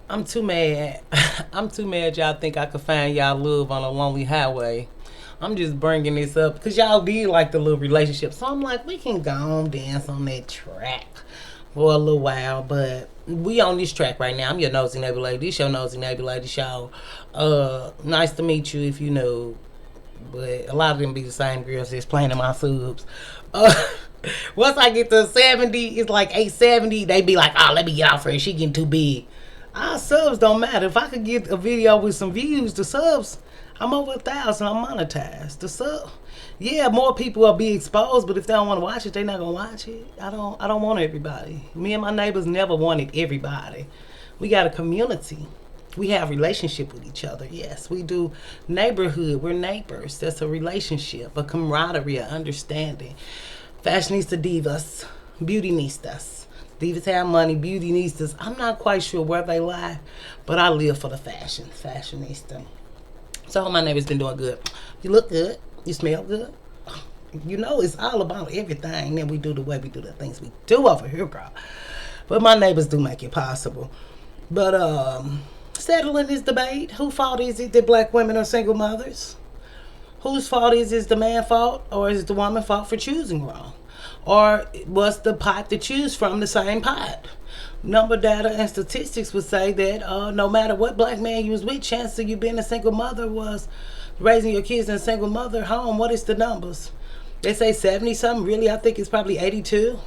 I'm too mad. I'm too mad y'all think I could find y'all love on a lonely highway. I'm just bringing this up because y'all did like the little relationship. So I'm like, we can go on dance on that track for a little while. But we on this track right now. I'm your nosy neighbor lady. This your nosy neighbor lady show. Nice to meet you if you know. But a lot of them be the same girls that's playing in my subs. Uh, once I get to 70, it's like 870. They be like, oh, let me get off her. She getting too big. Our subs don't matter. If I could get a video with some views, the subs, I'm over 1,000. I'm monetized. The sub, yeah, more people will be exposed. But if they don't want to watch it, they're not gonna watch it. I don't want everybody. Me and my neighbors never wanted everybody. We got a community. We have relationship with each other. Yes, we do neighborhood. We're neighbors. That's a relationship, a camaraderie, a understanding. Fashionista divas, beautynistas. Divas have money, beautynistas. I'm not quite sure where they lie, but I live for the fashionista. So my neighbor's been doing good. You look good. You smell good. You know it's all about everything that we do, the way we do the things we do over here, girl. But my neighbors do make it possible. But settling this debate, whose fault is it that black women are single mothers? Whose fault is it? Is the man fault or is it the woman fault for choosing wrong? Or was the pot to choose from the same pot? Number data and statistics would say that no matter what black man you was with, chances of you being a single mother was raising your kids in a single mother home. What is the numbers? They say 70 something. Really, I think it's probably 82.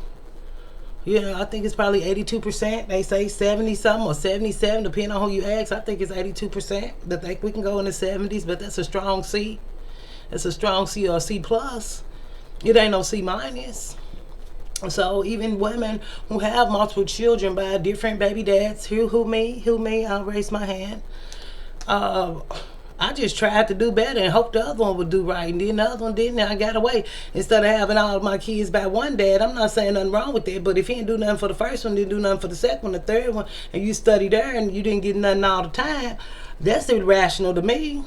Yeah, I think it's probably 82%. They say 70 something or 77, depending on who you ask. I think it's 82%. They think we can go in the 70s, but that's a strong C. It's a strong C or a C plus. It ain't no C minus. So even women who have multiple children by different baby dads, who me, I'll raise my hand. I just tried to do better and hope the other one would do right. And then the other one didn't, and I got away. Instead of having all of my kids by one dad, I'm not saying nothing wrong with that, but if he didn't do nothing for the first one, didn't do nothing for the second one, the third one, and you study there and you didn't get nothing all the time, that's irrational to me.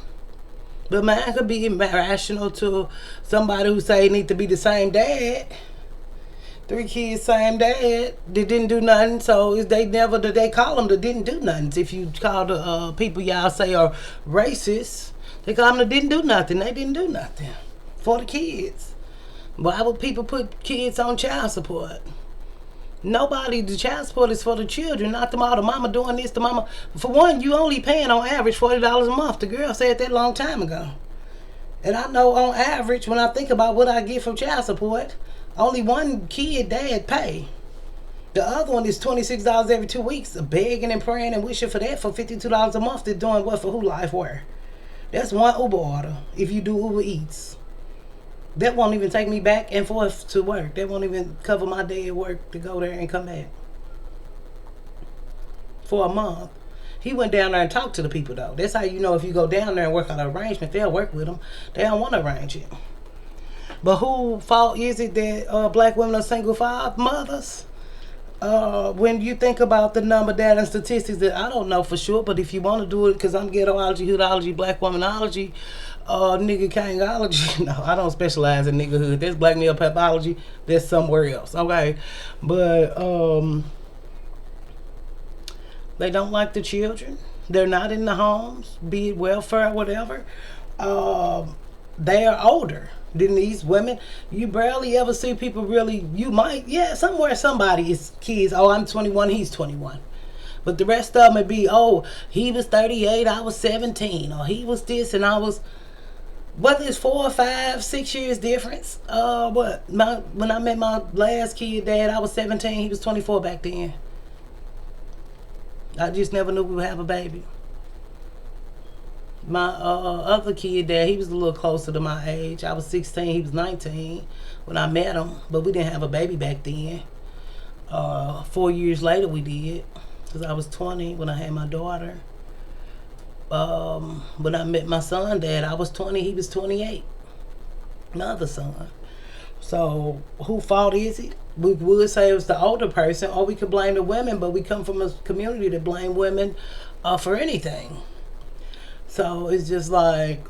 But mine could be irrational to somebody who say it need to be the same dad. 3 kids, same dad. They didn't do nothing, so is they never did they call them the didn't do nothing. If you call the people y'all say are racist, they call them the didn't do nothing. They didn't do nothing for the kids. Why would people put kids on child support? Nobody, the child support is for the children, not the mama. The mama doing this, the mama. For one, you only paying on average $40 a month. The girl said that a long time ago. And I know on average, when I think about what I get from child support, only one kid dad pay. The other one is $26 every 2 weeks, begging and praying and wishing for that for $52 a month. They're doing what for who, life, where? That's one Uber order if you do Uber Eats. That won't even take me back and forth to work. That won't even cover my day at work to go there and come back. For a month. He went down there and talked to the people though. That's how you know if you go down there and work on an arrangement, they'll work with them. They don't want to arrange it. But who fault is it that black women are single mothers? When you think about the number, data, and statistics, that I don't know for sure, but if you want to do it, because I'm ghettoology, hoodology, black womanology, nigga kangology, no, I don't specialize in niggerhood. There's black male pathology, there's somewhere else, okay? But they don't like the children. They're not in the homes, be it welfare or whatever. They are older than these women. You barely ever see people really, you might, yeah, somewhere somebody is kids. Oh, I'm 21, he's 21. But the rest of them would be, oh, he was 38, I was 17. Or he was this and I was, whether it's 4 or 5, 6 years difference. When I met my last kid dad, I was 17, he was 24 back then. I just never knew we would have a baby. My other kid dad, he was a little closer to my age. I was 16, he was 19 when I met him, but we didn't have a baby back then. 4 years later we did, because I was 20 when I had my daughter. When I met my son dad, I was 20, he was 28. My other son. So whose fault is it? We would say it was the older person, or we could blame the women, but we come from a community that blame women for anything. So it's just like,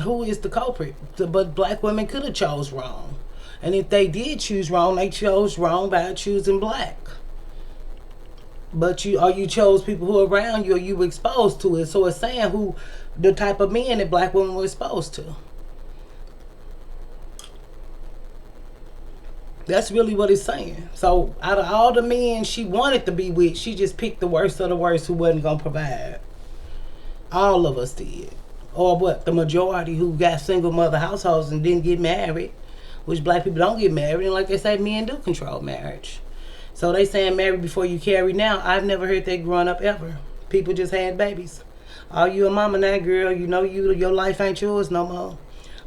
who is the culprit? But black women could have chose wrong. And if they did choose wrong, they chose wrong by choosing black. But you chose people who are around you, or you were exposed to it. So it's saying who the type of men that black women were exposed to. That's really what it's saying. So out of all the men she wanted to be with, she just picked the worst of the worst who wasn't gonna provide. All of us did. Or what? The majority who got single mother households and didn't get married, which black people don't get married, and like they say, men do control marriage. So they saying marry before you carry now. I've never heard that growing up ever. People just had babies. Oh, you a mama now, girl. You know your life ain't yours no more.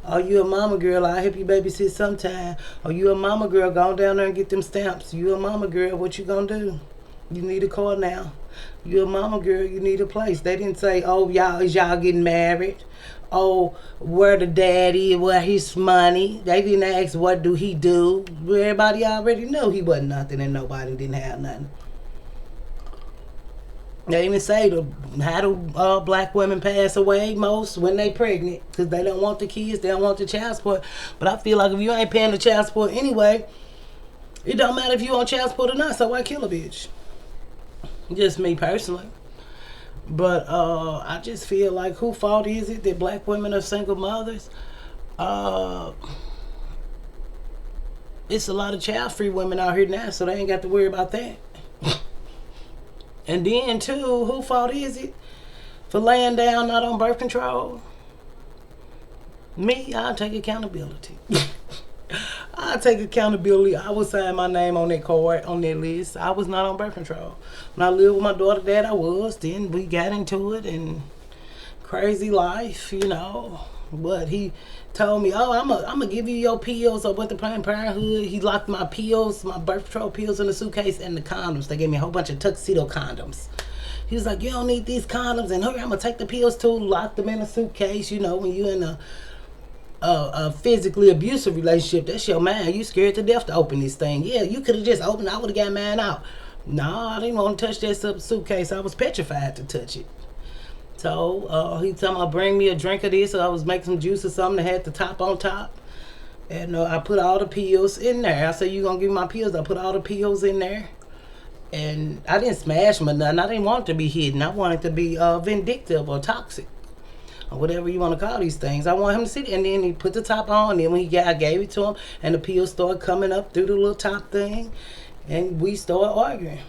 Oh, you a mama girl, I'll help you babysit sometime. Oh, you a mama girl, go down there and get them stamps. You a mama girl, what you gonna do? You need a car now. You a mama girl, you need a place. They didn't say, oh, is y'all getting married? Oh, where the daddy, where his money? They didn't ask, what do he do? Everybody already knew he wasn't nothing and nobody didn't have nothing. They even say how do black women pass away most when they pregnant, because they don't want the kids, they don't want the child support. But I feel like if you ain't paying the child support anyway, it don't matter if you on child support or not. So why kill a bitch? Just me personally. But I just feel like who fault is it that black women are single mothers? It's a lot of child free women out here now, so they ain't got to worry about that. And then, too, who fault is it for laying down not on birth control? Me, I'll take accountability. I'll take accountability. I will sign my name on that card, on that list. I was not on birth control. When I lived with my daughter, dad, I was. Then we got into it and crazy life, you know. But he told me, oh, I'm gonna give you your pills. I went to Planned Parenthood. He locked my pills, my birth control pills in the suitcase and the condoms. They gave me a whole bunch of tuxedo condoms. He was like, you don't need these condoms. And hurry, I'm gonna take the pills too. Lock them in a suitcase. You know, when you're in a physically abusive relationship, that's your man. You scared to death to open this thing. Yeah, you could have just opened it. I would have got mine out. No, I didn't want to touch that suitcase. I was petrified to touch it. So he told me, bring me a drink of this. So I was making some juice or something that had the top on top. And I put all the pills in there. I said, you going to give me my pills? I put all the pills in there. And I didn't smash them or nothing. I didn't want it to be hidden. I wanted it to be vindictive or toxic. Or whatever you want to call these things. I want him to see it. And then he put the top on. And then when I gave it to him, and the pills started coming up through the little top thing. And we started arguing.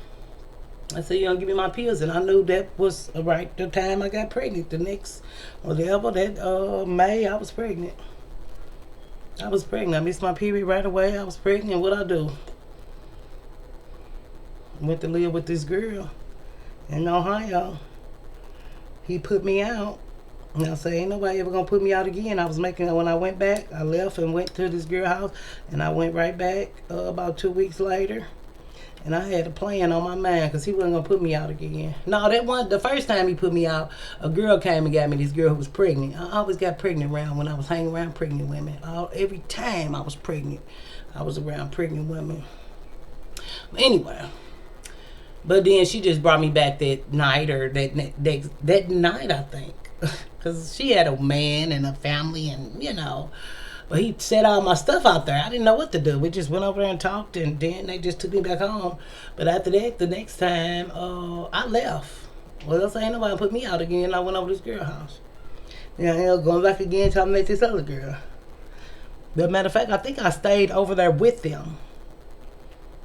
I said, you don't give me my pills. And I knew that was right the time I got pregnant. The next, whatever, that May, I was pregnant. I missed my period right away. I was pregnant. What I do? Went to live with this girl in Ohio. He put me out. And I said, ain't nobody ever going to put me out again. When I went back, I left and went to this girl house. And I went right back about 2 weeks later. And I had a plan on my mind because he wasn't going to put me out again. No, that one, the first time he put me out, a girl came and got me, this girl who was pregnant. I always got pregnant around when I was hanging around pregnant women. Every time I was pregnant, I was around pregnant women. Anyway, but then she just brought me back that night, or that night, I think. Because she had a man and a family and, you know. But he set all my stuff out there. I didn't know what to do. We just went over there and talked, and then they just took me back home. But after that, the next time, I left. Well, else ain't nobody put me out again. I went over to this girl house. And I ended up going back again trying to meet this other girl. But matter of fact, I think I stayed over there with them.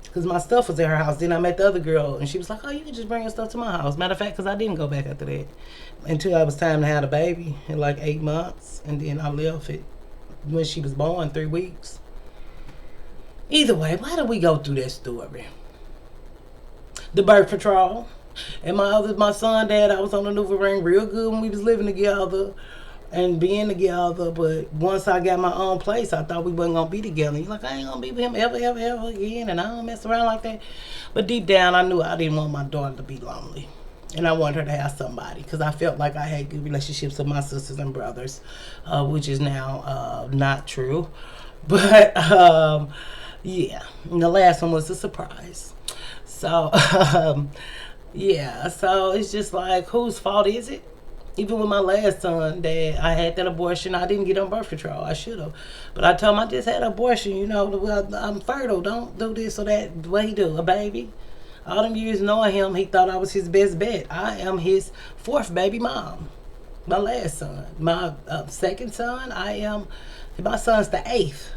Because my stuff was at her house. Then I met the other girl, and she was like, oh, you can just bring your stuff to my house. Matter of fact, because I didn't go back after that. Until it was time to have a baby in like 8 months. And then I left it. When she was born, 3 weeks. Either way, why did we go through that story? The birth control. And my son, dad, I was on the Nuva ring real good when we was living together and being together. But once I got my own place, I thought we wasn't going to be together. He's like, I ain't going to be with him ever again. And I don't mess around like that. But deep down, I knew I didn't want my daughter to be lonely. And I wanted her to have somebody, because I felt like I had good relationships with my sisters and brothers, which is now not true. But, yeah. And the last one was a surprise. So, yeah. So, it's just like, whose fault is it? Even with my last son, that I had that abortion, I didn't get on birth control. I should have. But I told him I just had an abortion, you know. I'm fertile. Don't do this or that. What he do? A baby? All them years knowing him, he thought I was his best bet. I am his fourth baby mom. My last son. My second son, my son's the eighth.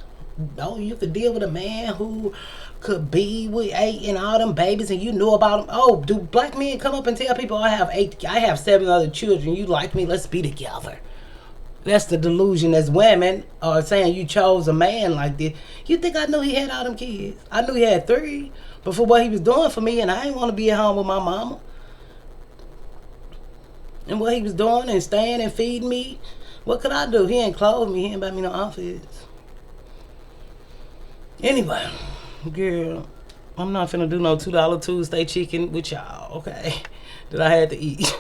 Oh, you could deal with a man who could be with 8 and all them babies and you knew about them. Oh, do black men come up and tell people I have 7 other children, you like me, let's be together? That's the delusion as women are saying you chose a man like this. You think I knew he had all them kids? I knew he had 3, but for what he was doing for me, and I didn't want to be at home with my mama. And what he was doing and staying and feeding me, what could I do? He ain't clothe me, he ain't buy me no outfits. Anyway, girl, I'm not finna do no $2 Tuesday chicken with y'all, okay? That I had to eat.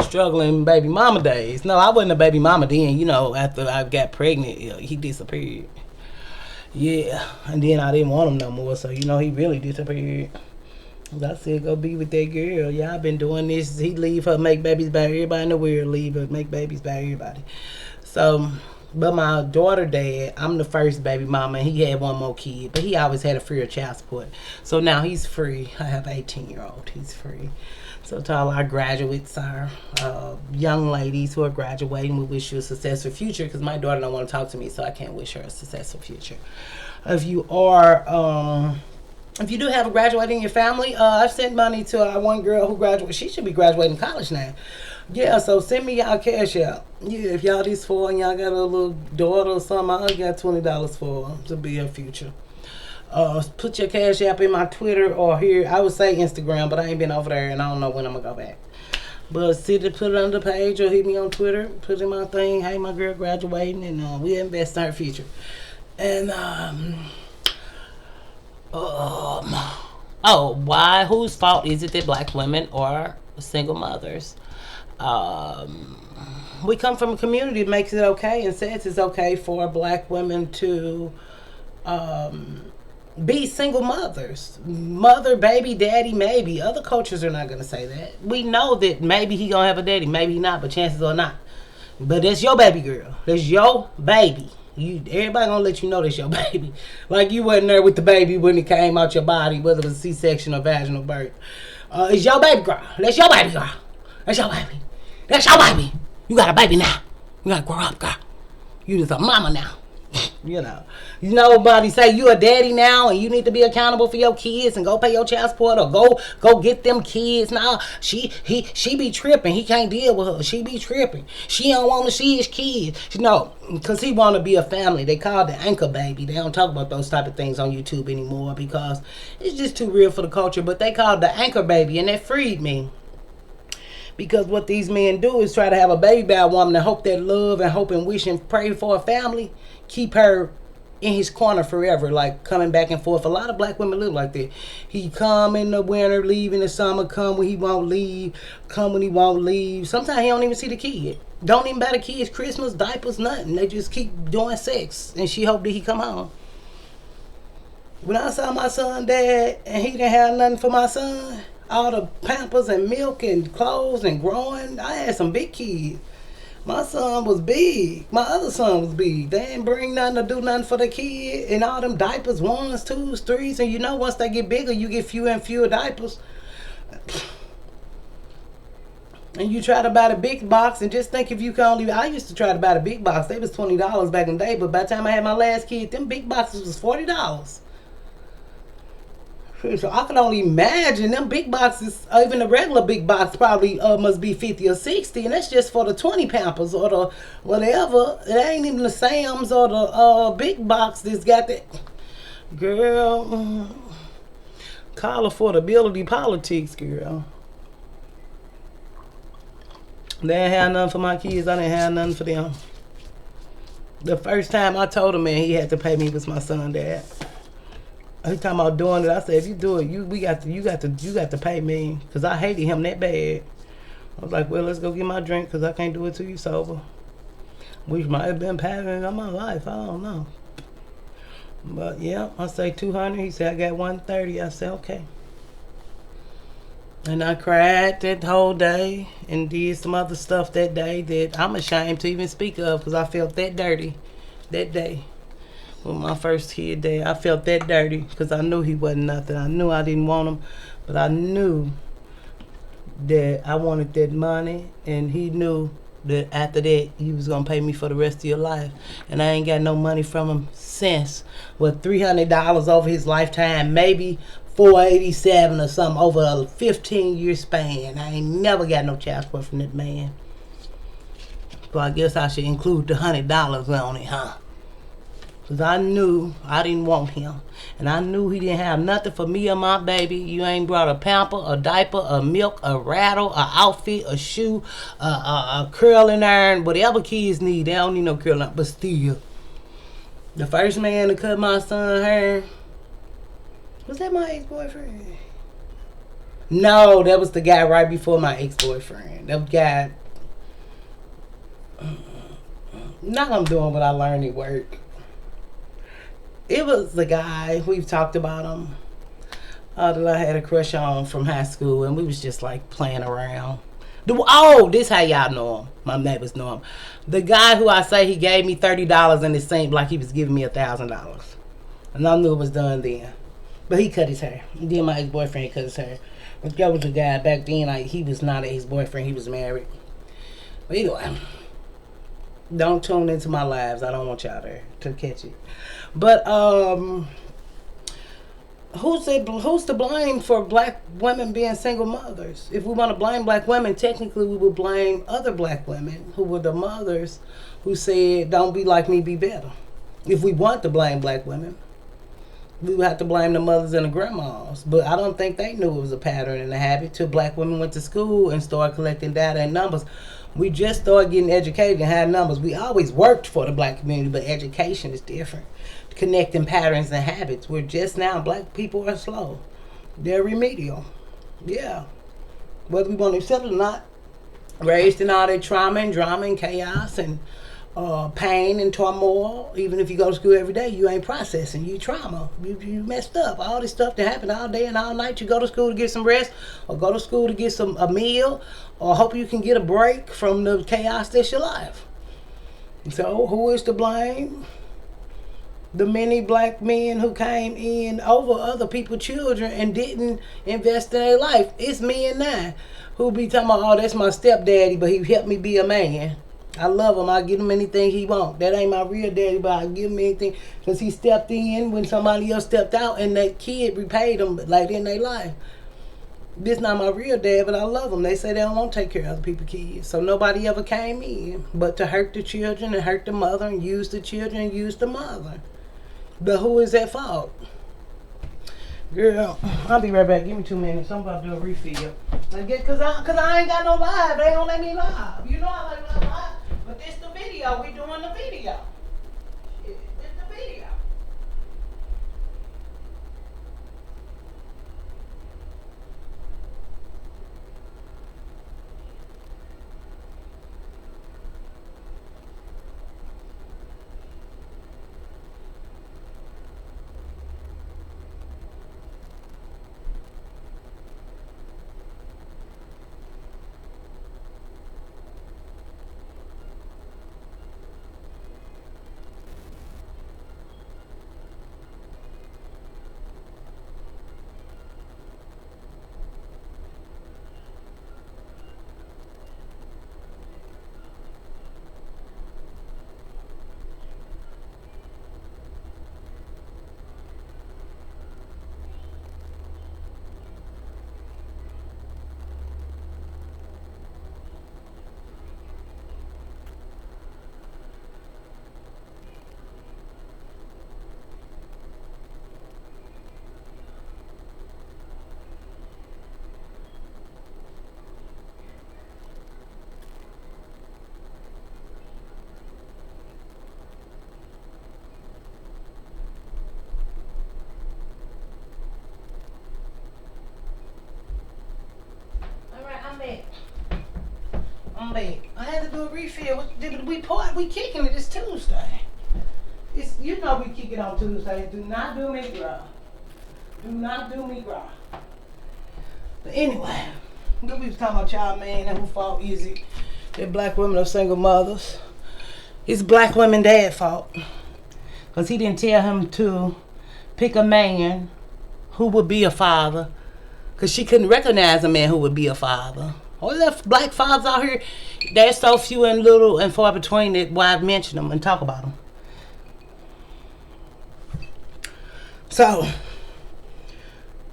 Struggling baby mama days. No, I wasn't a baby mama then. You know, after I got pregnant, he disappeared. Yeah, and then I didn't want him no more, so you know he really disappeared. I said, go be with that girl. Yeah, I've been doing this. He leave her, make babies by everybody in the world. Leave her, make babies by everybody. So, but my daughter dad, I'm the first baby mama, and he had one more kid, but he always had a free of child support. So now he's free. I have an 18-year-old. He's free. So to all our graduates, our young ladies who are graduating, we wish you a successful future, because my daughter don't want to talk to me, so I can't wish her a successful future. If you are... if you do have a graduating in your family, I've sent money to one girl who graduated. She should be graduating college now. Yeah, so send me y'all cash out. Yeah, if y'all these 4 and y'all got a little daughter or something, I got $20 for her to be her future. Put your cash app in my Twitter or here. I would say Instagram, but I ain't been over there and I don't know when I'm going to go back. But put it on the page or hit me on Twitter. Put in my thing, hey, my girl graduating, and we invest in her future. And, why? Whose fault is it that black women are single mothers? We come from a community that makes it okay and says it's okay for black women to be single mothers. Mother, baby, daddy, maybe. Other cultures are not going to say that. We know that maybe he going to have a daddy, maybe not, but chances are not. But that's your baby girl. That's your baby. Everybody gonna let you know that's your baby. Like you wasn't there with the baby when it came out your body, whether it was C-section or vaginal birth. It's your baby girl. That's your baby girl. That's your baby. That's your baby. You got a baby now. You gotta grow up, girl. You just a mama now. You know nobody say you a daddy now and you need to be accountable for your kids and go pay your child support or go get them kids. Now she be tripping. He can't deal with her. She be tripping. She don't want to see his kids. No, because he want to be a family. They call it the anchor baby. They don't talk about those type of things on YouTube anymore because it's just too real for the culture. But they call it the anchor baby, and that freed me. Because what these men do is try to have a baby by a woman and hope that love and hope and wish and pray for a family, keep her in his corner forever, like coming back and forth. A lot of black women live like that. He come in the winter, leave in the summer, come when he won't leave, come when he won't leave. Sometimes he don't even see the kid. Don't even buy the kids Christmas, diapers, nothing. They just keep doing sex, and she hoped that he come home. When I saw my son dad and he didn't have nothing for my son, all the pampers and milk and clothes and growing, I had some big kids. My son was big. My other son was big. They didn't bring nothing to do nothing for the kid. And all them diapers, 1s, 2s, 3s. And you know once they get bigger, you get fewer and fewer diapers. And you try to buy the big box and just think if you can only... I used to try to buy the big box. They was $20 back in the day. But by the time I had my last kid, them big boxes was $40. So I can only imagine them big boxes, even the regular big box probably must be 50 or 60, and that's just for the 20 Pampers or the whatever. It ain't even the Sam's or the big box that's got that. Girl, call affordability politics, girl. They didn't have nothing for my kids. I didn't have nothing for them. The first time I told a man he had to pay me was my son dad. He talking about doing it. I said, if you do it, you got to pay me, because I hated him that bad. I was like, well, let's go get my drink, because I can't do it till you sober. Which might have been pattern in my life. I don't know. But yeah, I say 200. He said I got 130. I said okay. And I cried that whole day and did some other stuff that day that I'm ashamed to even speak of, because I felt that dirty that day. With my first kid there, I felt that dirty because I knew he wasn't nothing. I knew I didn't want him, but I knew that I wanted that money, and he knew that after that he was gonna pay me for the rest of your life. And I ain't got no money from him since. With $300 over his lifetime, maybe $487 or something over a 15-year span. I ain't never got no child support from that man. So I guess I should include the $100 on it, huh? Because I knew I didn't want him. And I knew he didn't have nothing for me or my baby. You ain't brought a pamper, a diaper, a milk, a rattle, a outfit, a shoe, a curling iron, whatever kids need. They don't need no curling iron, but still. The first man to cut my son's hair, was that my ex-boyfriend? No, that was the guy right before my ex-boyfriend. That guy, now I'm doing what I learned at work. It was the guy, we've talked about him, that I had a crush on from high school, and we was just like playing around. This how y'all know him. My neighbors know him. The guy who I say he gave me $30 and it seemed like he was giving me $1,000. And I knew it was done then. But he cut his hair. Then my ex-boyfriend cut his hair. But that was the guy back then, like, he was not an ex-boyfriend, he was married. But anyway, don't tune into my lives. I don't want y'all there to catch it. But who's to blame for black women being single mothers? If we want to blame black women, technically we would blame other black women who were the mothers who said, don't be like me, be better. If we want to blame black women, we would have to blame the mothers and the grandmas. But I don't think they knew it was a pattern and a habit till black women went to school and started collecting data and numbers. We just started getting educated and had numbers. We always worked for the black community, but education is different. Connecting patterns and habits. We're just now, black people are slow. They're remedial. Yeah. Whether we want to accept it or not, raised in all that trauma and drama and chaos and pain and turmoil. Even if you go to school every day, you ain't processing. You trauma. You messed up. All this stuff that happened all day and all night. You go to school to get some rest, or go to school to get a meal, or hope you can get a break from the chaos that's your life. So who is to blame? The many black men who came in over other people's children and didn't invest in their life. It's men now who be talking about, oh, that's my stepdaddy, but he helped me be a man. I love him. I give him anything he want. That ain't my real daddy, but I give him anything because he stepped in when somebody else stepped out, and that kid repaid him like in their life. This not my real dad, but I love them. They say they don't want to take care of other people's kids. So nobody ever came in but to hurt the children and hurt the mother and use the children and use the mother. But who is at fault? Girl, I'll be right back. Give me 2 minutes. I'm about to do a refill. Because I ain't got no live. They don't let me live. You know I like my live. But this the video. We doing the video. Shit, this the video. I'm back. I had to do a refill. We kicking it. It's Tuesday. You know we kick it on Tuesday. Do not do me raw. Do not do me raw. But anyway, we was talking about y'all, man, and who fault is it that black women are single mothers? It's black women dad's fault. Because he didn't tell him to pick a man who would be a father. Because she couldn't recognize a man who would be a father. All the black fathers out here, they're so few and little and far between that why I mention them and talk about them. So,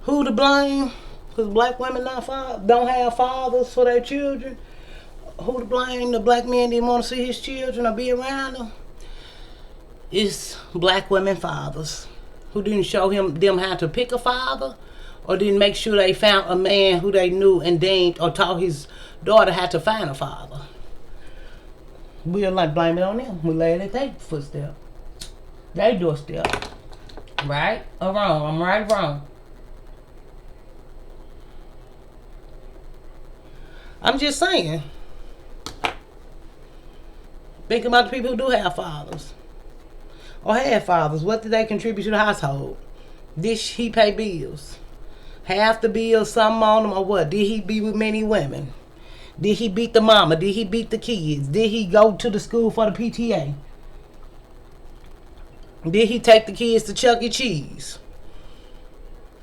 who to blame? Because black women don't have fathers for their children. Who to blame? The black man didn't want to see his children or be around them. It's black women fathers who didn't show them how to pick a father, or didn't make sure they found a man who they knew and deemed, or taught his daughter how to find a father. We'll like blame it on them. We lay it at their footstep, their doorstep. Right or wrong? I'm right or wrong? I'm just saying. Think about the people who do have fathers. Or had fathers. What did they contribute to the household? Did he pay bills? Half the bills, something on him, or what? Did he be with many women? Did he beat the mama? Did he beat the kids? Did he go to the school for the PTA? Did he take the kids to Chuck E. Cheese?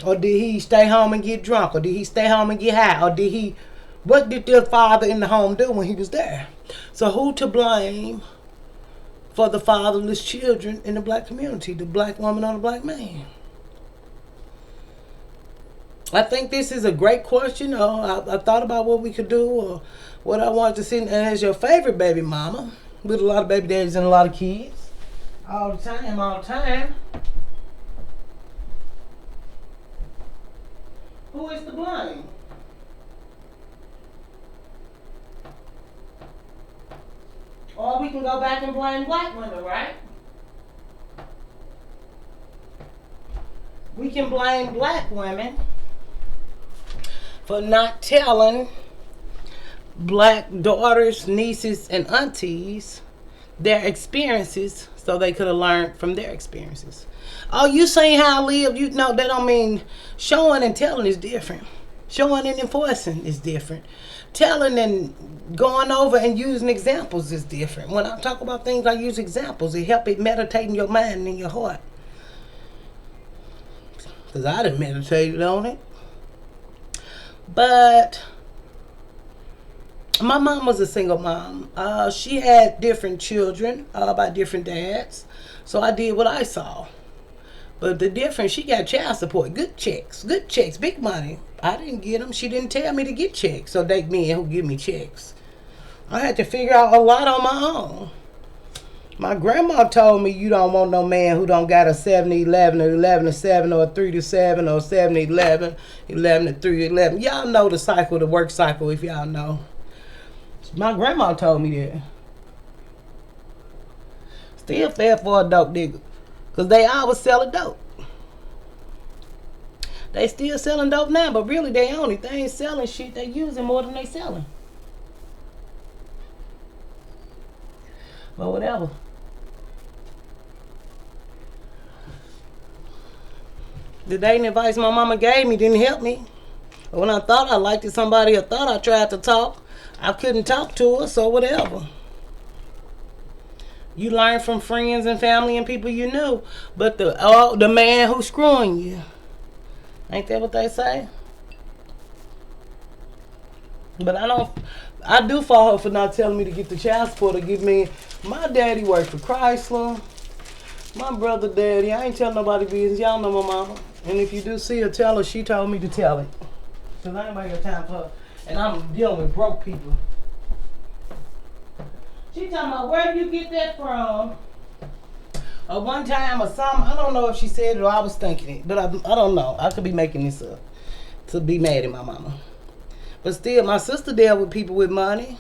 Or did he stay home and get drunk? Or did he stay home and get high? Or did he... What did their father in the home do when he was there? So who to blame for the fatherless children in the black community? The black woman or the black man? I think this is a great question. I thought about what we could do, or what I wanted to see as your favorite baby mama, with a lot of baby daddies and a lot of kids. All the time. Who is to blame? Or we can go back and blame black women, right? We can blame black women for not telling black daughters, nieces, and aunties their experiences so they could have learned from their experiences. Oh, you saying how I live? You know, that don't mean showing and telling is different. Showing and enforcing is different. Telling and going over and using examples is different. When I talk about things, I use examples. It helps it meditate in your mind and your heart. Because I done meditated on it. But my mom was a single mom. She had different children by different dads. So I did what I saw. But the difference, she got child support. Good checks, big money. I didn't get them. She didn't tell me to get checks. So they men who give me checks. I had to figure out a lot on my own. My grandma told me you don't want no man who don't got a 7-11 or 11-7 or a 3-7 or 7-11, 11-3-11. Y'all know the cycle, the work cycle, if y'all know. My grandma told me that. Still fell for a dope nigga. Because they always selling dope. They still selling dope now, but really they only. They ain't selling shit. They using more than they selling. But whatever. The dating advice my mama gave me didn't help me. When I thought I liked somebody, I thought I tried to talk, I couldn't talk to her, so whatever. You learn from friends and family and people you knew, but the man who's screwing you. Ain't that what they say? But I do fault her for not telling me to get the child support or give me. My daddy worked for Chrysler. My brother daddy, I ain't telling nobody business. Y'all know my mama. And if you do see her, tell her she told me to tell it. Because I ain't got time for her. And I'm dealing with broke people. She talking about, where do you get that from? Or one time or something. I don't know if she said it or I was thinking it. But I don't know. I could be making this up to be mad at my mama. But still, my sister dealt with people with money.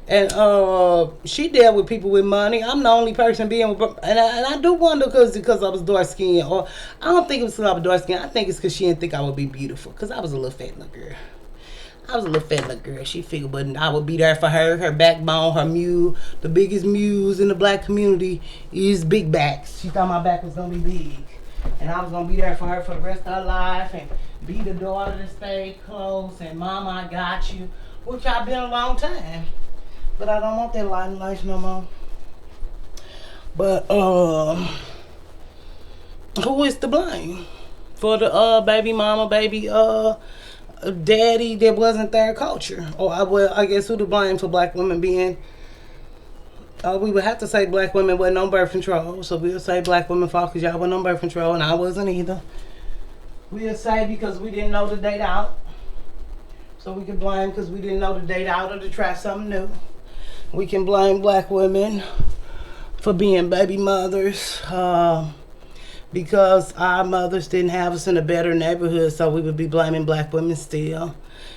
And she dealt with people with money. I'm the only person being with, and I do wonder because I was dark skinned, or I don't think it was because I was dark skinned. I think it's because she didn't think I would be beautiful, because I was a little fat little girl. She figured, but I would be there for her backbone, her mule. The biggest mules in the black community is big backs. She thought my back was gonna be big, and I was gonna be there for her for the rest of her life, and be the daughter to stay close, and mama, I got you, which I've been a long time. But I don't want that life no more. But Who is to blame for the baby mama, baby daddy that wasn't their culture? Or I guess who to blame for black women being? We would have to say black women wasn't on birth control, so we'll say black women fault because y'all wasn't on birth control and I wasn't either. We'll say because we didn't know the date out, so we can blame because we didn't know the date out or to try something new. We can blame black women for being baby mothers because our mothers didn't have us in a better neighborhood, so we would be blaming black women still.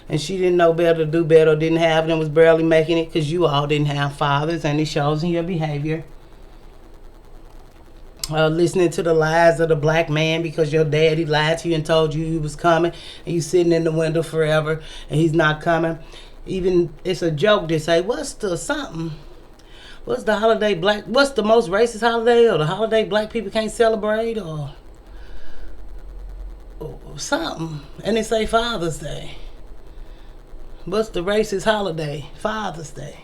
And she didn't know better, do better, didn't have it, and was barely making it because you all didn't have fathers, and it shows in your behavior. Listening to the lies of the black man because your daddy lied to you and told you he was coming, and you sitting in the window forever, and he's not coming. Even it's a joke to say, what's the something? What's the holiday black? What's the most racist holiday, or the holiday black people can't celebrate, or something? And they say Father's Day. What's the racist holiday? Father's Day.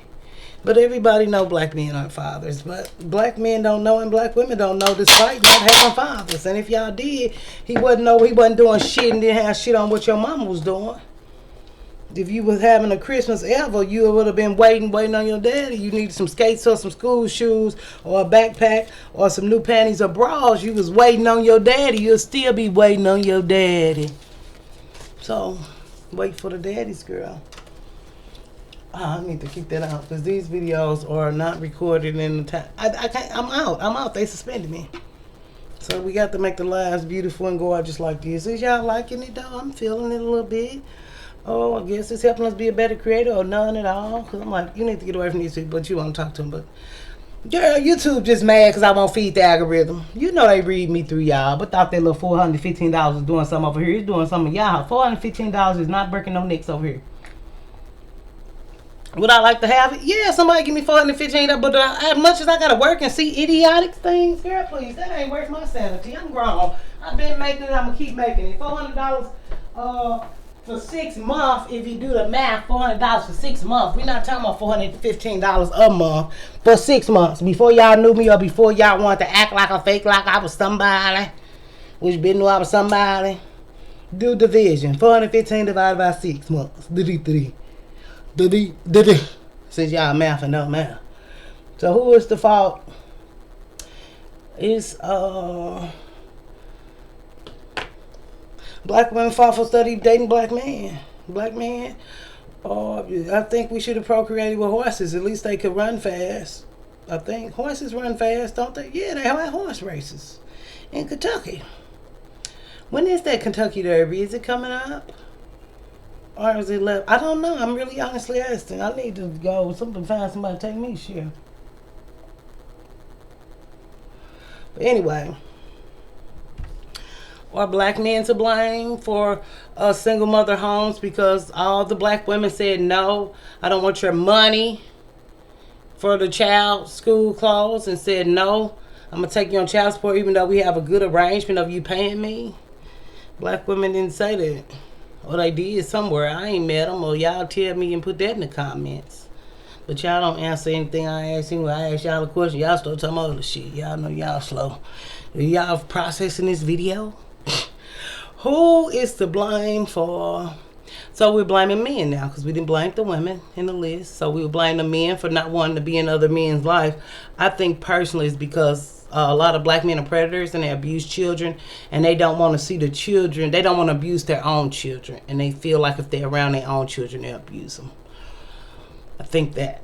But everybody know black men aren't fathers. But black men don't know and black women don't know despite not having fathers. And if y'all did, he wasn't doing shit and didn't have shit on what your mama was doing. If you was having a Christmas ever, you would have been waiting on your daddy. You needed some skates or some school shoes or a backpack or some new panties or bras. You was waiting on your daddy. You'll still be waiting on your daddy. So, wait for the daddies, girl. I need to keep that out because these videos are not recorded in the time. I can't. I'm out. They suspended me. So we got to make the lives beautiful and go out just like this. Is y'all liking it though? I'm feeling it a little bit. Oh, I guess it's helping us be a better creator or none at all. Because I'm like, you need to get away from these people, but you want to talk to them. But girl, YouTube just mad because I won't feed the algorithm. You know they read me through y'all, but thought that little $415 was doing something over here. It's doing something y'all. $415 is not breaking no necks over here. Would I like to have it? Yeah, somebody give me $415, but as much as I gotta work and see idiotic things, girl, please, that ain't worth my sanity. I'm grown. I've been making it. I'm gonna keep making it. $400 for 6 months. If you do the math, $400 for 6 months. We're not talking about $415 a month for 6 months. Before y'all knew me or before y'all wanted to act like a fake, like I was somebody, which been knew I was somebody. Do division. 415 divided by 6 months. Since y'all math and no math. So who is the fault? It's black women fault for study dating black men. Black men. I think we should have procreated with horses. At least they could run fast. I think horses run fast, don't they? Yeah, they have horse races in Kentucky. When is that Kentucky Derby? Is it coming up? Or is it left? I don't know. I'm really honestly asking. I need to go find somebody to take me share. But anyway, are black men to blame for single mother homes because all the black women said no, I don't want your money for the child school clothes and said no, I'm gonna take you on child support even though we have a good arrangement of you paying me? Black women didn't say that. Or they did somewhere. I ain't met them. Or y'all tell me and put that in the comments. But y'all don't answer anything I ask you. I ask y'all a question. Y'all start talking about other shit. Y'all know y'all slow. Y'all processing this video? Who is to blame for... So we're blaming men now because we didn't blame the women in the list. So we were blaming the men for not wanting to be in other men's life. I think personally it's because a lot of black men are predators and they abuse children and they don't want to see the children. They don't want to abuse their own children. And they feel like if they're around their own children, they'll abuse them. I think that.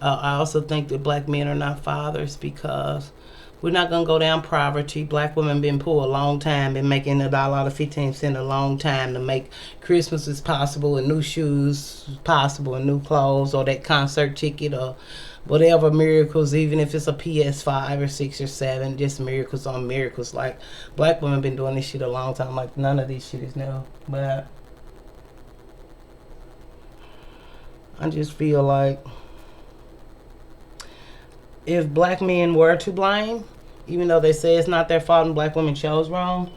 I also think that black men are not fathers because we're not going to go down poverty. Black women been poor a long time, been making $1 out of 15 cents a long time to make Christmases possible and new shoes possible and new clothes or that concert ticket or whatever miracles, even if it's a PS5 or 6 or 7, just miracles on miracles. Like, black women been doing this shit a long time. Like, none of this shit is new. But I just feel like if black men were to blame, even though they say it's not their fault and black women chose wrong,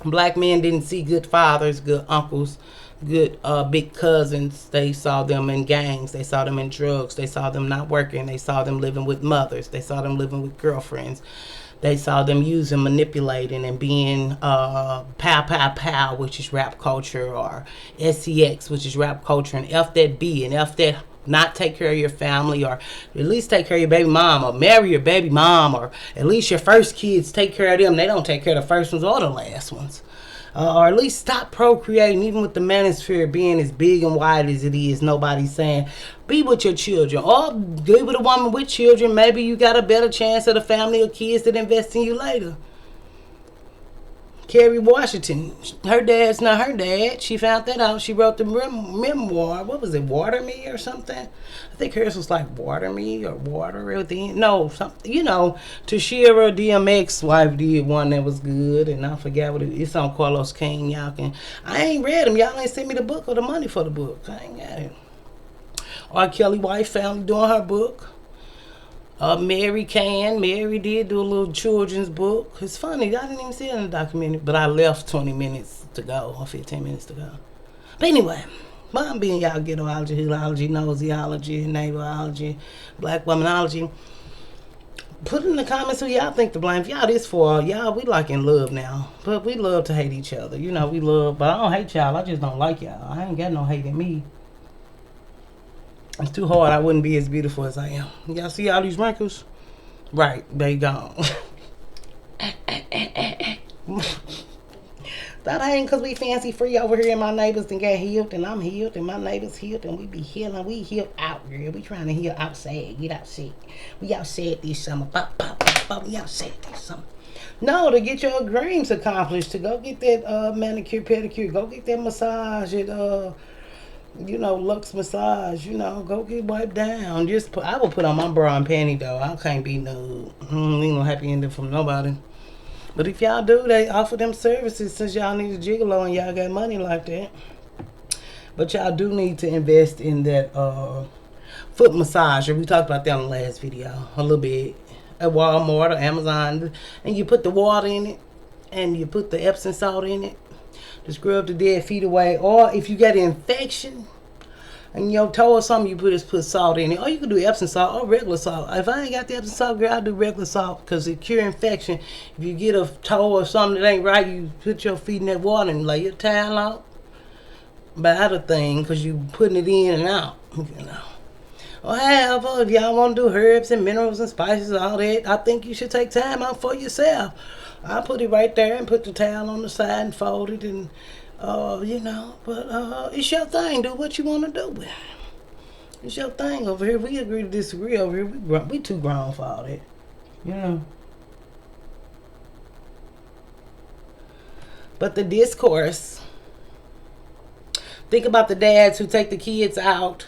black men didn't see good fathers, good uncles, good big cousins. They saw them in gangs. They saw them in drugs. They saw them not working. They saw them living with mothers. They saw them living with girlfriends. They saw them using, manipulating, and being pow pow pow, which is rap culture, or SCX, which is rap culture, and F that B, and F that not take care of your family, or at least take care of your baby mom, or marry your baby mom, or at least your first kids, take care of them. They don't take care of the first ones or the last ones. Or at least stop procreating, even with the manosphere being as big and wide as it is. Nobody's saying be with your children, or be with a woman with children. Maybe you got a better chance at a family or kids that invest in you later. Kerry Washington, her dad's not her dad. She found that out. She wrote the memoir. What was it, Water Me or something? I think hers was like Water Me or Water at the end. No, something. You know, Tashira DMX wife did one that was good, and I forgot what it's on Carlos King. Y'all can. I ain't read them. Y'all ain't sent me the book or the money for the book. I ain't got it. R. Kelly wife family doing her book. Mary did do a little children's book. It's funny, I didn't even see it in the documentary, but I left 20 minutes to go, or 15 minutes to go. But anyway, I'm being y'all ghettoology, hoodology, noseyology, neighborology, black womanology. Put in the comments who y'all think to blame. If y'all this for, y'all, we like in love now. But we love to hate each other. You know, we love, but I don't hate y'all, I just don't like y'all. I ain't got no hate in me. It's too hard. I wouldn't be as beautiful as I am. Y'all see all these wrinkles? Right, they gone. That ain't because we fancy free over here and my neighbors done got healed and I'm healed and my neighbors healed and we be healing. We healed out, girl. We trying to heal outside. Get outside. We outside this summer. Pop, pop, pop, pop. We outside this summer. No, to get your dreams accomplished. To go get that manicure, pedicure. Go get that massage at Lux Massage, go get wiped down. I will put on my bra and panty though. I can't be no, ain't no happy ending from nobody. But if y'all do, they offer them services since y'all need a gigolo and y'all got money like that. But y'all do need to invest in that foot massager. We talked about that on the last video a little bit. At Walmart or Amazon. And you put the water in it and you put the Epsom salt in it. To scrub the dead feet away. Or if you got an infection in your toe or something, you put salt in it. Or you can do Epsom salt or regular salt. If I ain't got the Epsom salt, girl, I do regular salt because it cure infection. If you get a toe or something that ain't right, you put your feet in that water and lay your towel out by the thing because you putting it in and out, Or however, if y'all want to do herbs and minerals and spices and all that, I think you should take time out for yourself. I put it right there and put the towel on the side and fold it and, but it's your thing. Do what you want to do with it. It's your thing. Over here, we agree to disagree. Over here, we too grown for all that, But the discourse, think about the dads who take the kids out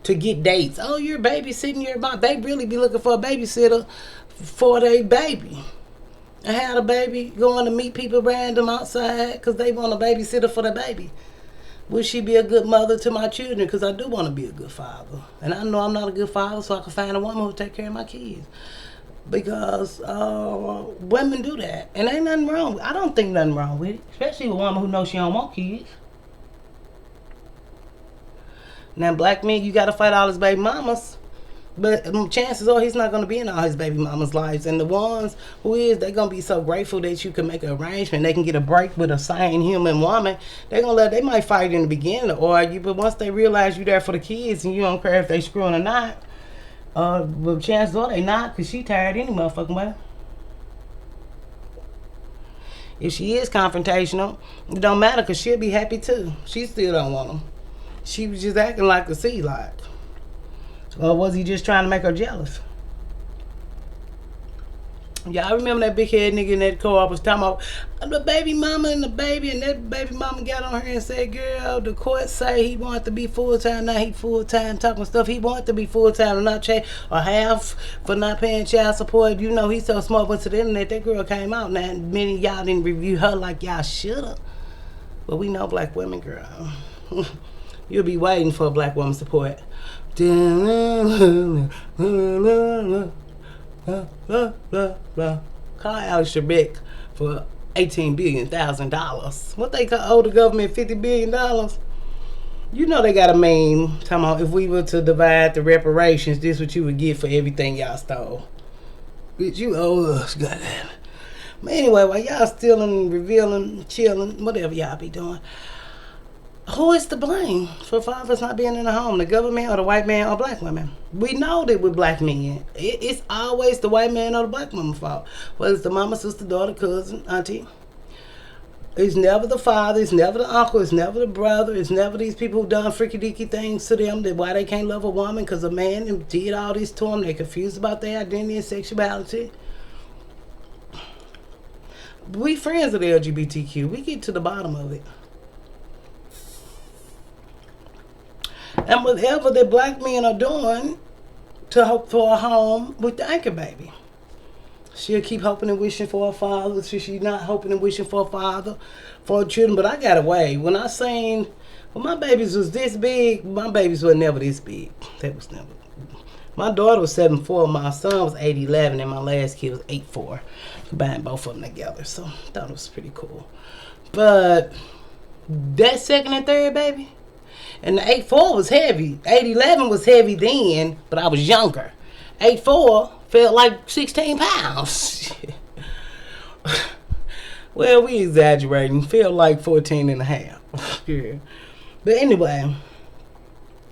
to get dates. Oh, you're babysitting your mom. They really be looking for a babysitter for their baby. I had a baby going to meet people random outside because they want a babysitter for the baby. Would she be a good mother to my children? Because I do want to be a good father. And I know I'm not a good father, so I can find a woman who will take care of my kids. Because women do that. And ain't nothing wrong. I don't think nothing wrong with it. Especially a woman who knows she don't want kids. Now, black men, you got to fight all his baby mamas. But chances are he's not going to be in all his baby mama's lives. And the ones who is, they're going to be so grateful that you can make an arrangement. They can get a break with a sane human woman. They might fight in the beginning or argue. But once they realize you're there for the kids and you don't care if they screwing or not, well, chances are they not because she tired any motherfucking way. If she is confrontational, it don't matter because she'll be happy too. She still don't want him. She was just acting like a sea lion. Or was he just trying to make her jealous? Y'all remember that big head nigga in that co-op was talking about the baby mama and the baby, and that baby mama got on her and said, girl, the court say he wanted to be full-time, now he full-time talking stuff. He wanted to be full-time and not or half for not paying child support. He's so smart, went to the internet, that girl came out. Now, many of y'all didn't review her like y'all shoulda. But we know black women, girl. You'll be waiting for a black woman support. Call Alex Trebek for $18 billion. What they owe the government $50 billion? You know they got a meme talking about if we were to divide the reparations, this what you would get for everything y'all stole. Bitch, you owe us, goddamn. But anyway, while y'all stealing, revealing, chilling, whatever y'all be doing, who is to blame for fathers not being in the home? The government or the white man or black women? We know that with black men, it's always the white man or the black woman's fault. Whether it's the mama, sister, daughter, cousin, auntie. It's never the father, it's never the uncle, it's never the brother, it's never these people who done freaky deaky things to them that why they can't love a woman because a man did all this to them. They're confused about their identity and sexuality. We friends with the LGBTQ. We get to the bottom of it. And whatever the black men are doing to hope for a home with the anchor baby. She'll keep hoping and wishing for a father. She's not hoping and wishing for a father for her children. But I got away. When my babies was this big, my babies were never this big. That was never. My daughter was 7'4", my son was 8'11", and my last kid was 8'4". Combined both of them together. So I thought it was pretty cool. But that second and third baby, and the 8'4" was heavy. 8'11" was heavy then, but I was younger. 8'4" felt like 16 pounds. Well, we exaggerating. Felt like 14 and a half. Yeah. But anyway,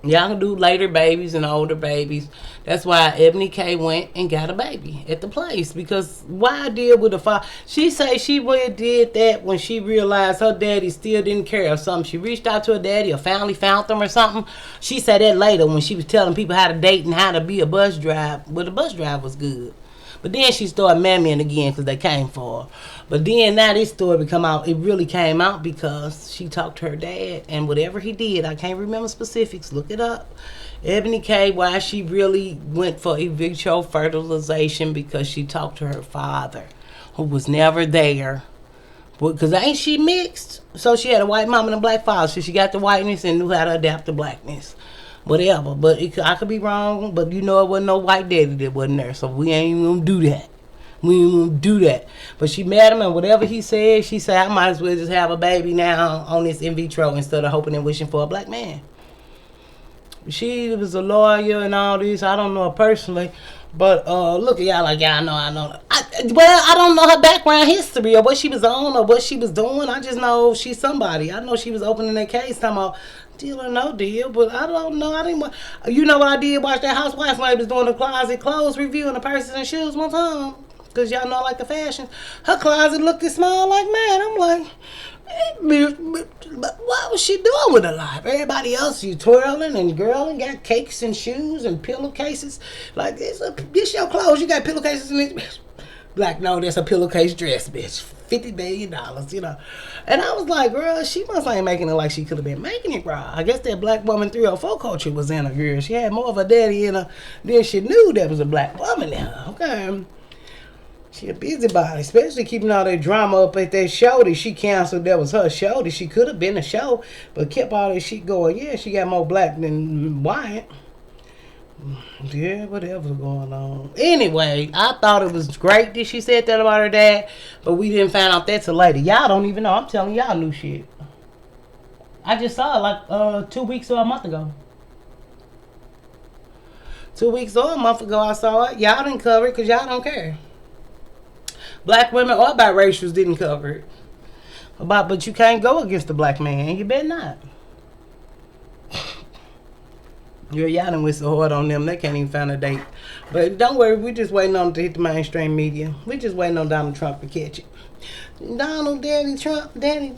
y'all can do later babies and older babies. That's why Ebony K went and got a baby at the place. Because why deal with the father? She say she did that when she realized her daddy still didn't care or something. She reached out to her daddy or finally found them or something. She said that later when she was telling people how to date and how to be a bus driver. Well, the bus drive was good. But then she started mammying again because they came for her. But then now this story it really came out because she talked to her dad. And whatever he did, I can't remember specifics. Look it up. Ebony K, why she really went for in vitro fertilization because she talked to her father, who was never there. Because ain't she mixed? So she had a white mom and a black father. So she got the whiteness and knew how to adapt to blackness. Whatever. But I could be wrong. But you know it wasn't no white daddy that wasn't there. So we ain't even going to do that. We ain't going to do that. But she met him and whatever he said, she said, I might as well just have a baby now on this in vitro instead of hoping and wishing for a black man. She was a lawyer and all this. I don't know her personally. But look at y'all like y'all know. I don't know her background history or what she was on or what she was doing. I just know she's somebody. I know she was opening that case talking about deal or no deal. But I don't know. I didn't. You know what I did? Watch that housewife when I was doing the closet clothes review and the purses and shoes one time. Because y'all know I like the fashion. Her closet looked as small like mine. I'm like, what was she doing with her life? Everybody else, you twirling and girling, got cakes and shoes and pillowcases. Like, this your clothes. You got pillowcases in this bitch. Like, no, that's a pillowcase dress, bitch. $50 million, you know. And I was like, girl, she must ain't making it like she could have been making it, bro. I guess that black woman 304 culture was in her, girl. She had more of a daddy in her than she knew there was a black woman in her. Okay. She a busybody, especially keeping all that drama up at that show that she canceled. That was her show that she could have been a show, but kept all that shit going. Yeah, she got more black than white. Yeah, whatever's going on. Anyway, I thought it was great that she said that about her dad, but we didn't find out that till later. Y'all don't even know. I'm telling y'all new shit. I just saw it like 2 weeks or a month ago. 2 weeks or a month ago I saw it. Y'all didn't cover it because y'all don't care. Black women or biracials didn't cover it. But you can't go against the black man. You better not. Y'all done went so hard on them, they can't even find a date. But don't worry, we just waiting on it to hit the mainstream media. We just waiting on Donald Trump to catch it. Donald, Daddy, Trump, Daddy.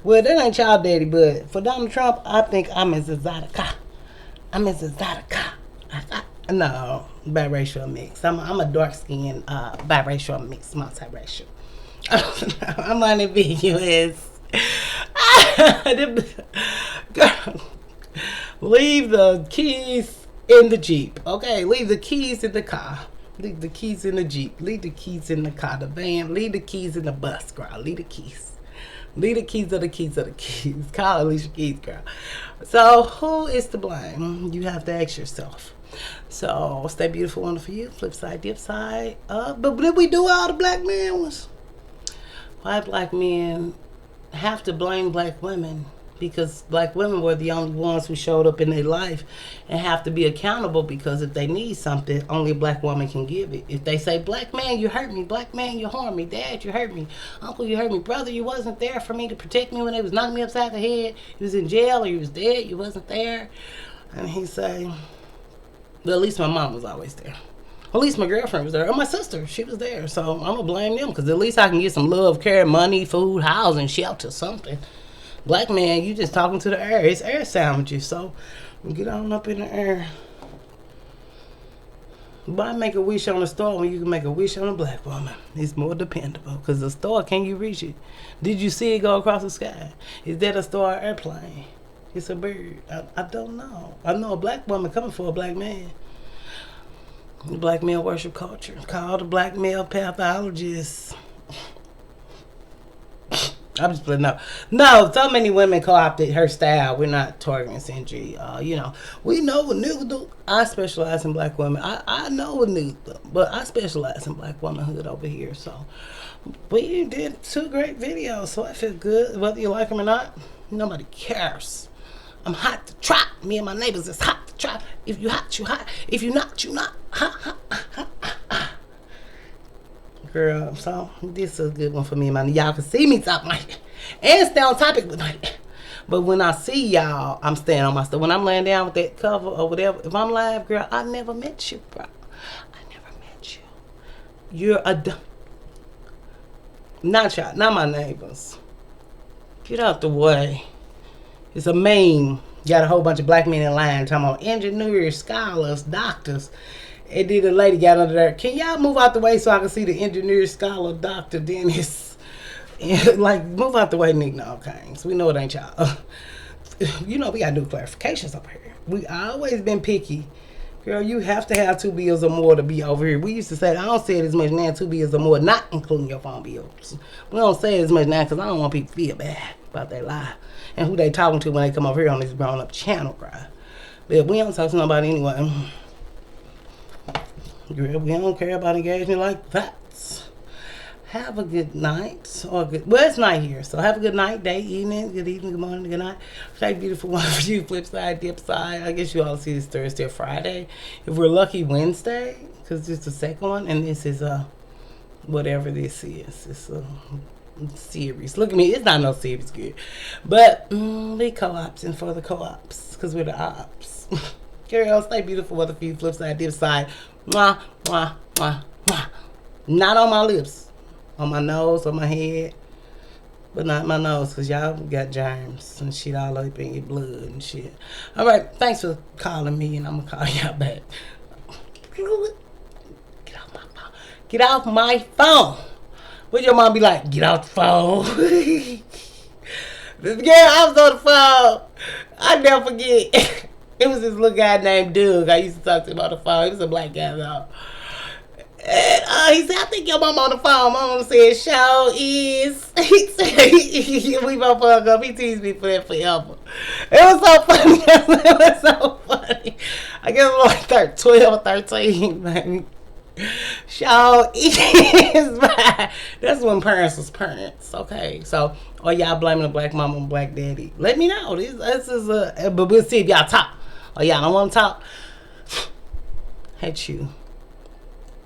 Well, that ain't y'all daddy, but for Donald Trump, I think I'm his exotica. No, biracial mix. I'm a dark-skinned biracial mix, multiracial. I'm unambiguous. Girl, leave the keys in the Jeep. Okay, leave the keys in the car. Leave the keys in the Jeep. Leave the keys in the car, the van. Leave the keys in the bus, girl. Leave the keys. Leave the keys of the keys of the keys. Call Alicia Keys, girl. So, who is to blame? You have to ask yourself. So, stay beautiful, wonderful you. Flip side, dip side. But did we do all the black men ones? White black men have to blame black women, because black women were the only ones who showed up in their life and have to be accountable, because if they need something, only a black woman can give it. If they say, black man, you hurt me, black man, you harmed me, dad, you hurt me, uncle, you hurt me, brother, you wasn't there for me to protect me when they was knocking me upside the head, you was in jail or you was dead, you wasn't there. And he say, well, at least my mom was always there. At least my girlfriend was there, or my sister, she was there. So I'm gonna blame them, because at least I can get some love, care, money, food, housing, shelter, something. Black man, you just talking to the air. It's air sandwiches, so get on up in the air. Why make a wish on a star when you can make a wish on a black woman? It's more dependable, because the star, can you reach it? Did you see it go across the sky? Is that a star or airplane? It's a bird. I don't know. I know a black woman coming for a black man. The black male worship culture. Called the black male pathologist. I'm just playing. No, so many women co-opted her style. We're not targeting Sindri. We know what niggas do. I specialize in black women. I know what niggas do, but I specialize in black womanhood over here. So we did 2 great videos, so I feel good. Whether you like them or not, nobody cares. I'm hot to trap. Me and my neighbors is hot to trap. If you hot, you hot. If you not, you not. Girl, so this is a good one for me and my. Y'all can see me talk like and stay on topic with like. But when I see y'all, I'm staying on my stuff. When I'm laying down with that cover or whatever, if I'm live, girl, I never met you, bro. I never met you. You're a not y'all, not my neighbors. Get out the way. It's a meme. Got a whole bunch of black men in line talking about engineers, scholars, doctors. And then the lady got under there. Can y'all move out the way so I can see the engineer, scholar, doctor, dentist? And like, move out the way, Nick. No, okay. So we know it ain't y'all. We gotta do clarifications up here. We always been picky. Girl, you have to have 2 bills or more to be over here. We used to say, I don't say it as much now, 2 bills or more, not including your phone bills. We don't say it as much now because I don't want people to feel bad about their life and who they talking to when they come over here on this grown up channel, girl. But we don't talk to nobody anyway. Girl, we don't care about engagement like that. Have a good night. Well, it's night here, so have a good night, day, evening, good morning, good night. Stay beautiful one for you, flip side, dip side. I guess you all see this Thursday or Friday. If we're lucky, Wednesday, because it's the second one, and this is whatever this is. It's a series. Look at me, it's not no series, good. But we co-ops and for the co-ops, because we're the ops. Girl, stay beautiful, whether for you, flip side, dip side. Mwah, mwah, mwah, mwah. Not on my lips. On my nose, on my head. But not my nose, because y'all got germs and shit all up in your blood and shit. Alright, thanks for calling me, and I'm going to call y'all back. Get off my phone. Get off my phone. What your mom be like? Get off the phone. This girl, I was on the phone. I never forget. It was this little guy named Doug. I used to talk to him on the phone. He was a black guy, though. And he said, I think your mom on the phone. My mom said, show is. He said, we both hung up. He teased me for that forever. It was so funny. It was so funny. I guess it was like 12 or 13, baby. Show is. That's when parents was parents. Okay. So, or y'all blaming a black mama and black daddy. Let me know. This is but we'll see if y'all talk. Or y'all don't want to talk. Hate you.